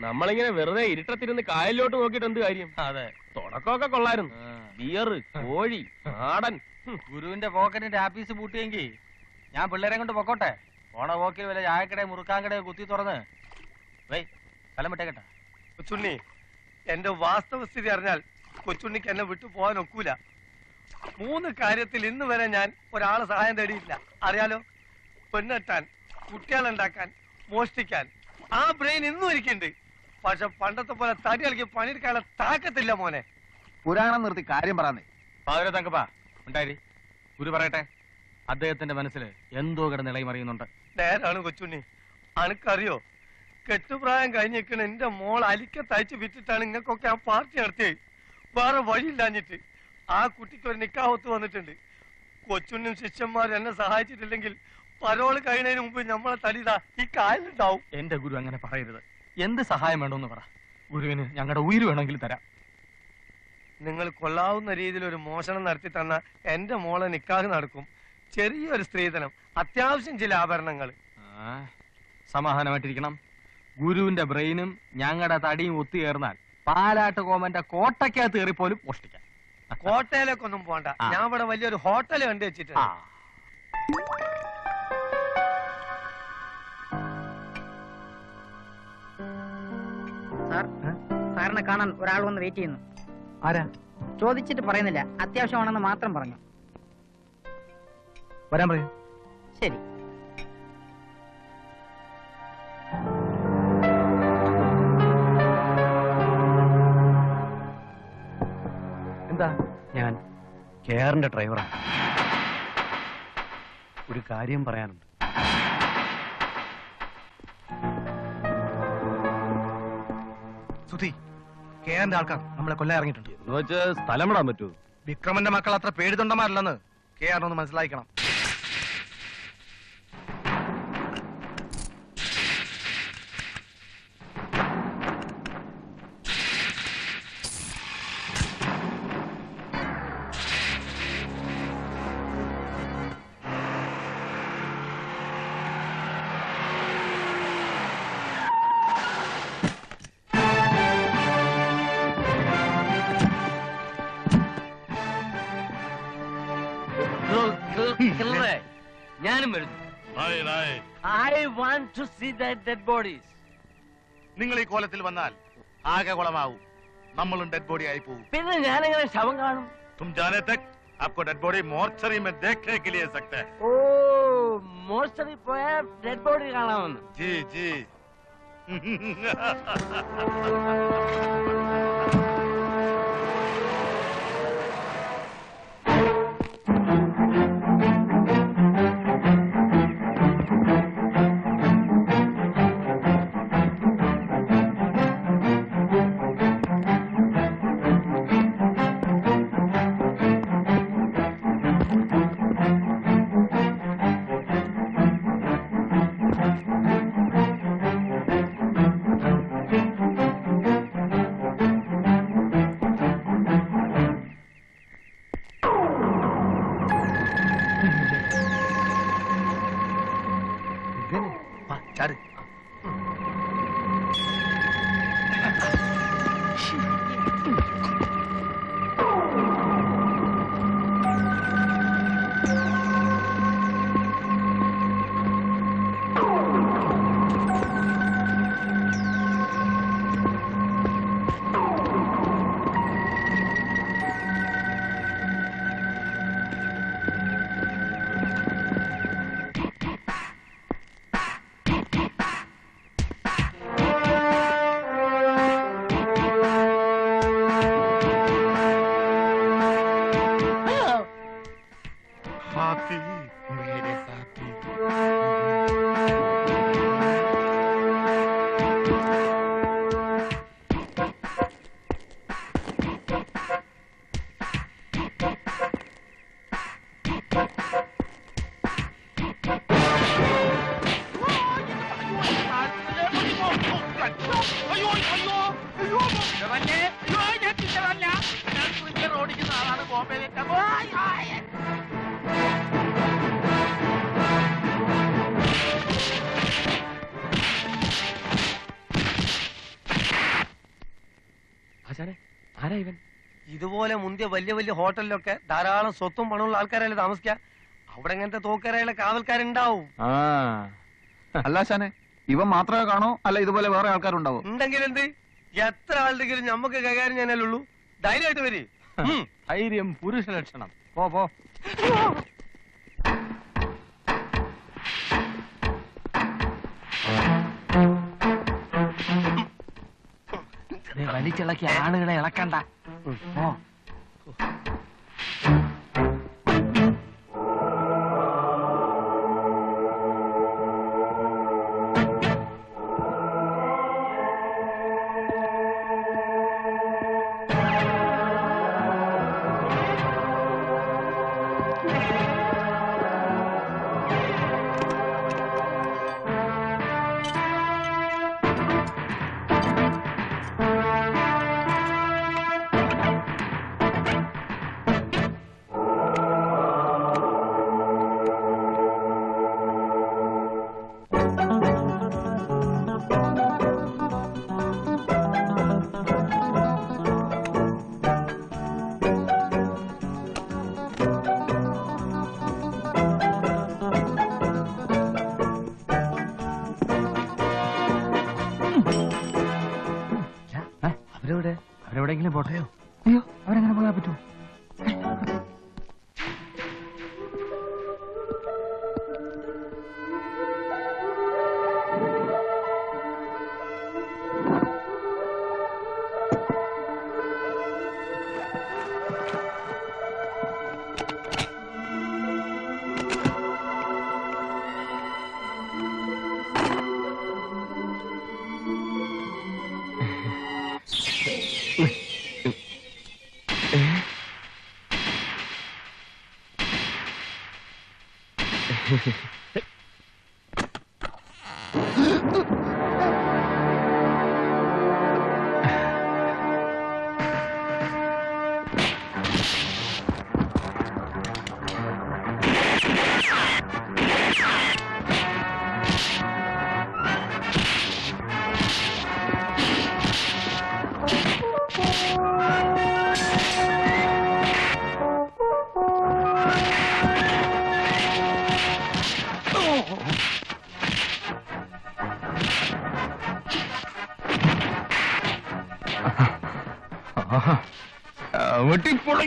നമ്മളിങ്ങനെ വെറുതെ ഇരുട്ടത്തിരുന്ന് കായലിലോട്ട് നോക്കിയിട്ട് എന്ത് കാര്യം? അതെ, തുടക്കമൊക്കെ കൊള്ളായിരുന്നു. ബിയർ, കോഴി, നാടൻ. ഗുരുവിന്റെ പോക്കറ്റിന്റെ ആപ്പീസ് പൂട്ടിയെങ്കിൽ ഞാൻ പിള്ളേരെ കൊണ്ട് പൊക്കോട്ടെ. ഓണ പോക്കിൽ വല്ല ചായക്കടയും മുറുക്കാൻകടയോ കുത്തി തുറന്ന് സ്ഥലം വിട്ടേക്കട്ടെ. കൊച്ചുണ്ണി, എന്റെ വാസ്തവസ്ഥിതി അറിഞ്ഞാൽ കൊച്ചുണ്ണിക്ക് എന്നെ വിട്ടു പോകാൻ ഒക്കൂല. 3 കാര്യത്തിൽ ഇന്ന് വരെ ഞാൻ ഒരാളെ സഹായം തേടിയില്ല. അറിയാലോ, പെണ്ണെട്ടാൻ, കുട്ടികളുണ്ടാക്കാൻ, മോഷ്ടിക്കാൻ. ആ ബ്രെയിൻ ഇന്നും ഇരിക്കുന്നുണ്ട്. പക്ഷെ പണ്ടത്തെ പോലെ തടി കളിക്ക് പണിയെടുക്കാനുള്ള താക്കത്തില്ല മോനെ. പുരാണം നിർത്തി കാര്യം പറയാന്നേ. പാതിര തങ്കപ്പാ ഉണ്ടായി, ഗുരു പറയട്ടെ. അദ്ദേഹത്തിന്റെ മനസ്സിൽ എന്തോ കിടന്ന് ഇളകിമറിയുന്നുണ്ട്. നേരാണ് കൊച്ചുണ്ണി. അനക്കറിയോ, കെട്ടുപ്രായം കഴിഞ്ഞിരിക്കണ എന്റെ മോൾ അലിക്ക തയ്ച്ച് വിറ്റിട്ടാണ് നിങ്ങൾക്കൊക്കെ ആ പാർട്ടി നടത്തിയത്. വേറെ വഴിയില്ലാഞ്ഞിട്ട് ആ കുട്ടിക്ക് ഒരു നിക്കാഹത്ത് വന്നിട്ടുണ്ട്. കൊച്ചുണ്ണും ശിഷ്യന്മാരും എന്നെ സഹായിച്ചിട്ടില്ലെങ്കിൽ പരോള് കഴിയുന്നതിന് മുമ്പ് നമ്മളെ തടിതാ ഈ കായലുണ്ടാവും. എന്റെ ഗുരു അങ്ങനെ പറയരുത്. എന്ത് സഹായം വേണമെന്ന് പറ. ഗുരുവിന് ഞങ്ങളുടെ ഉയിര് വേണമെങ്കിൽ തരാം. നിങ്ങൾ കൊള്ളാവുന്ന രീതിയിൽ ഒരു മോഷണം നടത്തി തന്ന എന്റെ മോളെ നിക്കാഹ് നടക്കും. ചെറിയൊരു സ്ത്രീധനം, അത്യാവശ്യം ചില ആഭരണങ്ങൾ. സമാധാനമായിട്ടിരിക്കണം. ഗുരുവിന്റെ ബ്രെയിനും ഞങ്ങളുടെ തടിയും ഒത്തുചേർന്നാൽ പാലാട്ട് കോമന്റെ കോട്ടയ്ക്കകത്ത് കയറിപ്പോലും മോഷ്ടിക്കാം. കോട്ടയിലേക്കൊന്നും പോണ്ട. ഞാൻ ഇവിടെ വലിയൊരു ഹോട്ടൽ കണ്ടു വെച്ചിട്ടുണ്ട്. സാറിനെ കാണാൻ ഒരാൾ വന്ന് വെയിറ്റ് ചെയ്യുന്നു. ആരാ? ചോദിച്ചിട്ട് പറയുന്നില്ല, അത്യാവശ്യമാണെന്ന് മാത്രം പറഞ്ഞു. വരാൻ പറയൂ. ശരി. എന്താ? ഞാൻ കെയറിന്റെ ഡ്രൈവറാണ്. ഒരു കാര്യം പറയാനുണ്ട്. സുധി, കെയറിന്റെ ആൾക്കാർ നമ്മളെ കൊല്ലാൻ ഇറങ്ങിയിട്ടുണ്ട്. എന്ന് വെച്ച് സ്ഥലം വിടാൻ പറ്റൂ? വിക്രമന്റെ മക്കൾ അത്ര പേടിതൊണ്ടന്മാരല്ലെന്ന് കെയറിനൊന്ന് മനസ്സിലാക്കണം. ഞാനും വരുന്നു. നിങ്ങൾ ഈ കോലത്തിൽ വന്നാൽ ആകെ കുളമാവും. നമ്മളും ഡെഡ് ബോഡി ആയി പോകും. പിന്നെ ഞാനെങ്ങനെ ശവം കാണും? तुम जाने तक आपको डेड बॉडी मोर्चरी में देखने के लिए सकते हैं. ഓ, മോർച്ചറി പോയ ഡെഡ് ബോഡി കാണാമെന്ന്? जी जी. ആരാ ഇവൻ? ഇതുപോലെ മുന്തിയ വലിയ വലിയ ഹോട്ടലിലൊക്കെ ധാരാളം സ്വത്തും പണമുള്ള ആൾക്കാരല്ലേ താമസിക്കുക. അവിടെ ഇങ്ങനത്തെ തോക്കരയിലെ കാവൽക്കാരുണ്ടാവും. അല്ല ശാനെ, ഇവൻ മാത്രമേ കാണോ അല്ല ഇതുപോലെ വേറെ ആൾക്കാരുണ്ടാവോ? ഉണ്ടെങ്കിൽ എന്ത്, എത്ര ആളുടെങ്കിലും നമുക്ക് കൈകാര്യം ചെയ്യാനല്ലേ ഉള്ളൂ. ധൈര്യമായിട്ട് വരി. ധൈര്യം പുരുഷ ലക്ഷണം. പോ. വലിച്ചിളക്കി ആളുകളെ ഇളക്കണ്ട. അവരെവിടെയെങ്കിലും പോട്ടെയോ? അയ്യോ, അവരെങ്ങനെ പോകാൻ പറ്റുമോ? വെട്ടിപ്പൊളി.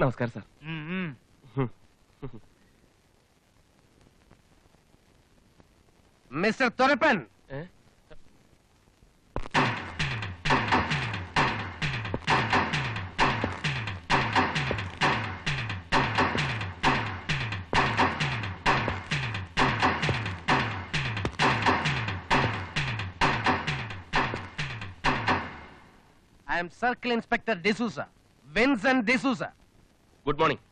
നമസ്കാരം sir. Mister Thorappan, I am circle inspector D'Souza, Vincent D'Souza. Good morning.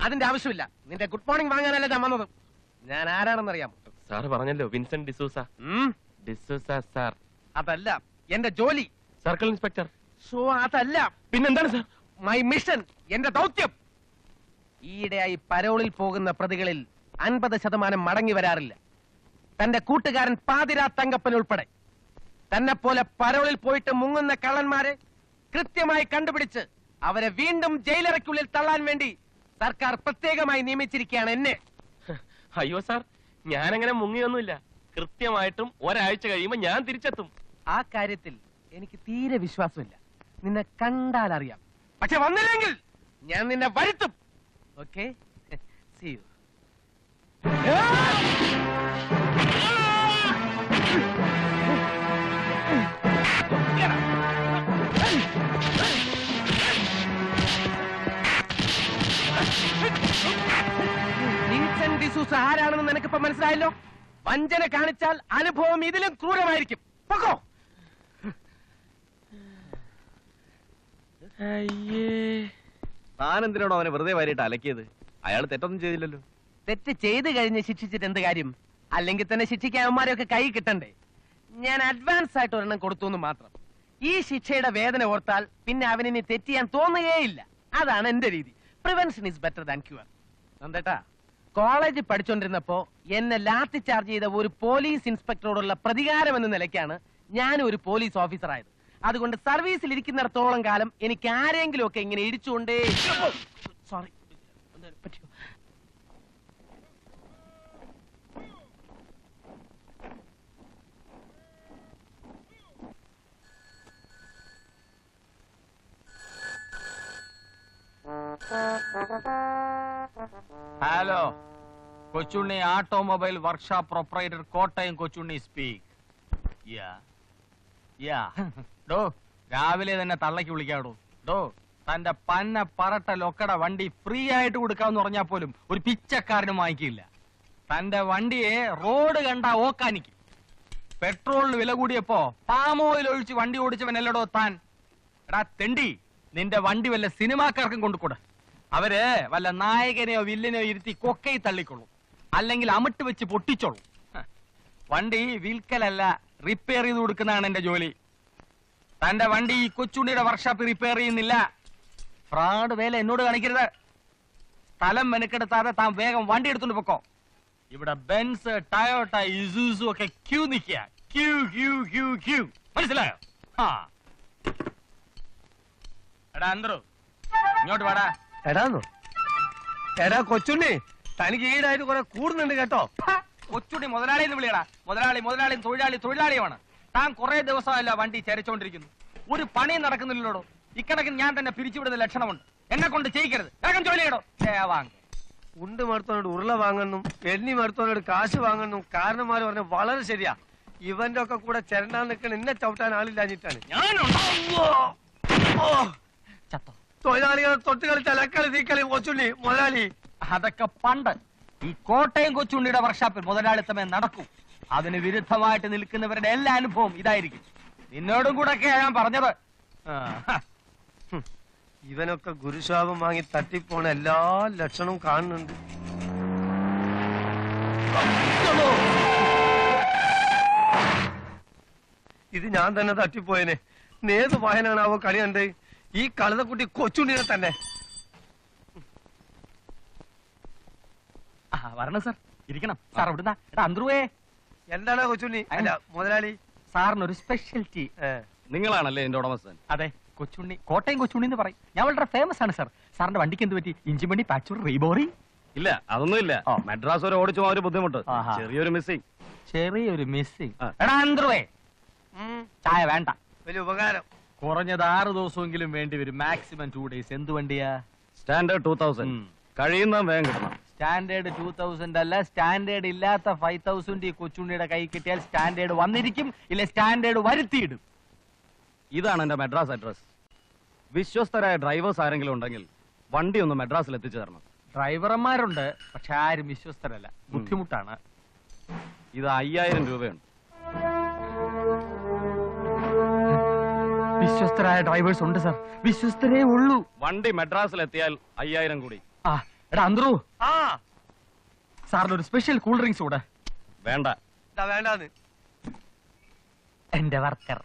അതിന്റെ ആവശ്യമില്ല. നിന്റെ ഗുഡ് മോർണിംഗ് വാങ്ങാനല്ല ഞാൻ വന്നത്. ഞാൻ ആരാണെന്നറിയാമോ? സാർ പറഞ്ഞല്ലോ വിൻസെന്റ് ഡിസൂസ. ഡിസൂസ സാർ. അതല്ല എന്റെ ജോലി. Circle inspector. സോ അതല്ല. പിന്നെന്താണ് സാർ? മൈ മിഷൻ, എന്റെ ദൗത്യം. ഈയിടെയായി പരോളിൽ പോകുന്ന പ്രതികളിൽ 50% മടങ്ങി വരാറില്ല. തന്റെ കൂട്ടുകാരൻ പാതിരാ തങ്കപ്പൻ ഉൾപ്പെടെ തന്നെ പോലെ പരോളിൽ പോയിട്ട് മുങ്ങുന്ന കള്ളന്മാരെ കൃത്യമായി കണ്ടുപിടിച്ച് അവരെ വീണ്ടും ജയിലറയ്ക്കുള്ളിൽ തള്ളാൻ വേണ്ടി സർക്കാർ പ്രത്യേകമായി നിയമിച്ചിരിക്കുകയാണ് എന്നെ. അയ്യോ സാർ, ഞാനങ്ങനെ മുങ്ങിയൊന്നുമില്ല. കൃത്യമായിട്ടും ഒരാഴ്ച കഴിയുമ്പോ ഞാൻ തിരിച്ചെത്തും. ആ കാര്യത്തിൽ എനിക്ക് തീരെ വിശ്വാസമില്ല. നിന്നെ കണ്ടാൽ അറിയാം. പക്ഷെ വന്നില്ലെങ്കിൽ ഞാൻ നിന്നെ വരുത്തും. Okay, see you. Vincent D'Souza ആരാണെന്ന് നിനക്കിപ്പോ മനസ്സിലായല്ലോ. വഞ്ചന കാണിച്ചാൽ അനുഭവം ഇതിലും ക്രൂരമായിരിക്കും. പൊക്കോ. താൻ എന്തിനാണോ അവനെ വെറുതെ വാരിയിട്ട് അലക്കിയത്? അയാൾ തെറ്റൊന്നും ചെയ്തില്ലല്ലോ. തെറ്റ് ചെയ്ത് കഴിഞ്ഞ് ശിക്ഷിച്ചിട്ട് എന്ത് കാര്യം? അല്ലെങ്കിൽ തന്നെ ശിക്ഷിക്കാൻ അവന്മാരെയൊക്കെ കൈ കിട്ടണ്ടേ? ഞാൻ അഡ്വാൻസ് ആയിട്ട് ഒരെണ്ണം കൊടുത്തു എന്ന് മാത്രം. ഈ ശിക്ഷയുടെ വേദന ഓർത്താൽ പിന്നെ അവനിനി തെറ്റ് ചെയ്യാൻ തോന്നുകയില്ല. അതാണ് എന്റെ രീതി. Prevention is better than cure. നന്ദേട്ടാ, കോളേജ് പഠിച്ചോണ്ടിരുന്നപ്പോ എന്നെ ലാത്തി ചാർജ് ചെയ്ത ഒരു പോലീസ് ഇൻസ്പെക്ടറോടുള്ള പ്രതികാരം എന്ന നിലയ്ക്കാണ് ഞാൻ ഒരു പോലീസ് ഓഫീസർ ആയത്. അതുകൊണ്ട് സർവീസിൽ ഇരിക്കുന്നിടത്തോളം കാലം എനിക്ക് ആരെങ്കിലും ഒക്കെ ഇങ്ങനെ ഇടിച്ചുകൊണ്ടേ. സോറി, പറ്റിയോ? Hello, Kochunni automobile workshop proprietor, Kottayam Kochunni speak. ഡോ, രാവിലെ തന്നെ തള്ളക്ക് വിളിക്കാടോ. ഡോ, തന്റെ പന്ന പറട്ട ലൊക്കട വണ്ടി ഫ്രീ ആയിട്ട് കൊടുക്കാന്ന് പറഞ്ഞാൽ പോലും ഒരു പിച്ചക്കാരനും വാങ്ങിക്കില്ല. തന്റെ വണ്ടിയെ റോഡ് കണ്ട ഓക്കാനിക്ക്. പെട്രോളിന് വില കൂടിയപ്പോ പാം ഓയിൽ ഒഴിച്ച് വണ്ടി ഓടിച്ചവനല്ലടോ താൻ. എടാ തെണ്ടി, നിന്റെ വണ്ടി വല്ല സിനിമാക്കാർക്കും കൊണ്ടുകൂടെ. അവര് വല്ല നായകനെയോ വില്ലനെയോ ഇരുത്തി കൊക്കയിൽ തള്ളിക്കൊള്ളും, അല്ലെങ്കിൽ അമിട്ട് വെച്ച് പൊട്ടിച്ചോളും. വണ്ടി വിൽക്കലല്ല, റിപ്പയർ ചെയ്ത് കൊടുക്കുന്നതാണ് എന്റെ ജോലി. തന്റെ വണ്ടി ഈ കൊച്ചുണ്ണിയുടെ വർക്ക്ഷോപ്പ് റിപ്പയർ ചെയ്യുന്നില്ല. ഫ്രോഡ് വേല എന്നോട് കാണിക്കരുത്. സ്ഥലം മെനക്കെടുത്താതെ താൻ വേഗം വണ്ടി എടുത്തോണ്ട് പൊക്കോ. ഇവിടെ ബെൻസ്, ടയോട്ട, ഇസൂസു ഒക്കെ ക്യൂ നിൽക്കുക. ക്യൂ ക്യൂ ക്യൂ ക്യൂ, മനസ്സിലായോ? ആ എടാ അന്തരോ, ഇങ്ങോട്ട് വാടാ. എടാന്നോ? എടാ കൊച്ചുണ്ണി, തനിക്ക് ഈടായിട്ട് കുറെ കൂടുന്നുണ്ട് കേട്ടോ. കൊച്ചുണ്ണി മുതലാളി എന്ന് വിളിയടാ. മുതലാളി മുതലാളി, തൊഴിലാളി തൊഴിലാളിയുമാണ്. താൻ കുറെ ദിവസമല്ല വണ്ടി ചരച്ചോണ്ടിരിക്കുന്നു. ഒരു പണിയും നടക്കുന്നില്ലല്ലോ. ഇക്കണക്കിന് ഞാൻ തന്നെ പിരിച്ചുവിടുന്ന ലക്ഷണമുണ്ട്. എന്നെ കൊണ്ട് ചെയ്യിക്കരുത്. വേഗം ജോലി ചെയ്യടോ. ഉണ്ട് മടുത്തോനോട് ഉരുള വാങ്ങുന്നു, എണ്ണി മടുത്തോനോട് കാശ് വാങ്ങുന്നു. കാരണന്മാര് പറഞ്ഞ വളരെ ശരിയാ. ഇവന്റെ ഒക്കെ കൂടെ ചെരണ്ടാൻ നിൽക്കണ എന്നെ ചവിട്ടാൻ ആളില്ലാഞ്ഞിട്ടാണ്. ചത്തോ? തൊഴിലാളികളെ തൊട്ട് കളിച്ചാൽ അക്കളി തീക്കളി കൊച്ചുണ്ണി മുതലാളി. അതൊക്കെ പണ്ട്. ഈ കോട്ടയം കൊച്ചുണ്ണിയുടെ വർക്ക്ഷോപ്പിൽ മുതലാളിത്തമേ നടക്കൂ. അതിന് വിരുദ്ധമായിട്ട് നിൽക്കുന്നവരുടെ എല്ലാ അനുഭവം ഇതായിരിക്കും. നിന്നോടും കൂടെ ഒക്കെ ഞാൻ പറഞ്ഞത്. ഇവനൊക്കെ ഗുരുശാപം വാങ്ങി തട്ടിപ്പോണ എല്ലാ ലക്ഷണവും കാണുന്നുണ്ട്. ഇത് ഞാൻ തന്നെ തട്ടിപ്പോയനെ. ഏത് വായനാണാവോ കളി കണ്ടേ? ഈ കഴുതക്കുട്ടി കൊച്ചുണ്ണിനെ തന്നെ. വരണം സാർ, ഇരിക്കണം സാർ. എവിടുന്നാ? എടാ അന്തരുവേ. എന്താണ് കൊച്ചുണ്ണി? അല്ല മുതലാളി, സാറിനൊരു സ്പെഷ്യൽറ്റി. നിങ്ങളാണല്ലേ എന്റെ ഉടമസ്ഥൻ? അതെ, കൊച്ചുണ്ണി, കോട്ടയം കൊച്ചുണ്ണി എന്ന് പറയും. ഞാൻ വളരെ ഫേമസ് ആണ് സാർ. സാറിന്റെ വണ്ടിക്ക് എന്ത് പറ്റി? ഇഞ്ചിമണി, പാച്ചൂർ, റീബോറി? ഇല്ല, അതൊന്നുമില്ല. മദ്രാസ് വരെ ഓടിച്ചു ഒരു ബുദ്ധിമുട്ട്, ആഹാ. ചെറിയൊരു മിസ്സിംഗ്. ചെറിയൊരു മിസ്സിംഗ്. എടാ അന്തരുവേ, ചായ വേണ്ട. വലിയ ഉപകാരം. കുറഞ്ഞത് 6 ദിവസമെങ്കിലും വേണ്ടി വരും. Maximum 2 days. എന്ത് വണ്ടിയാ? സ്റ്റാൻഡേർഡ് 2000. കഴിയുന്ന വേഗം കിട്ടണം. സ്റ്റാൻഡേർഡ് 2000 അല്ല, സ്റ്റാൻഡേർഡ് ഇല്ലാത്ത 5000 ഈ കൊച്ചുണ്ണിയുടെ കൈ കിട്ടിയാൽ സ്റ്റാൻഡേർഡ് വന്നിരിക്കും, ഇല്ല സ്റ്റാൻഡേർഡ് വരുത്തിയിടും. ഇതാണ് എന്റെ മദ്രാസ് അഡ്രസ്. വിശ്വസ്തരായ ഡ്രൈവേഴ്സ് ആരെങ്കിലും ഉണ്ടെങ്കിൽ വണ്ടി ഒന്ന് മദ്രാസിൽ എത്തിച്ചു തരണം. ഡ്രൈവർമാരുണ്ട്, പക്ഷെ ആരും വിശ്വസ്തരല്ല. ബുദ്ധിമുട്ടാണ്. ഇത് 5000 രൂപയുണ്ട്. വിശ്വസ്തരായ ഡ്രൈവേഴ്സ് ഉണ്ട് സാർ, വിശ്വസ്തരേ ഉള്ളൂ. വണ്ടി മദ്രാസിൽ എത്തിയാൽ 5000 കൂടി. എടാ അന്തരു, സാറിന് ഒരു സ്പെഷ്യൽ കൂൾ ഡ്രിങ്ക്സ് കൂടെ. വേണ്ട. വേണ്ടാന്ന് എന്റെ വർക്കർ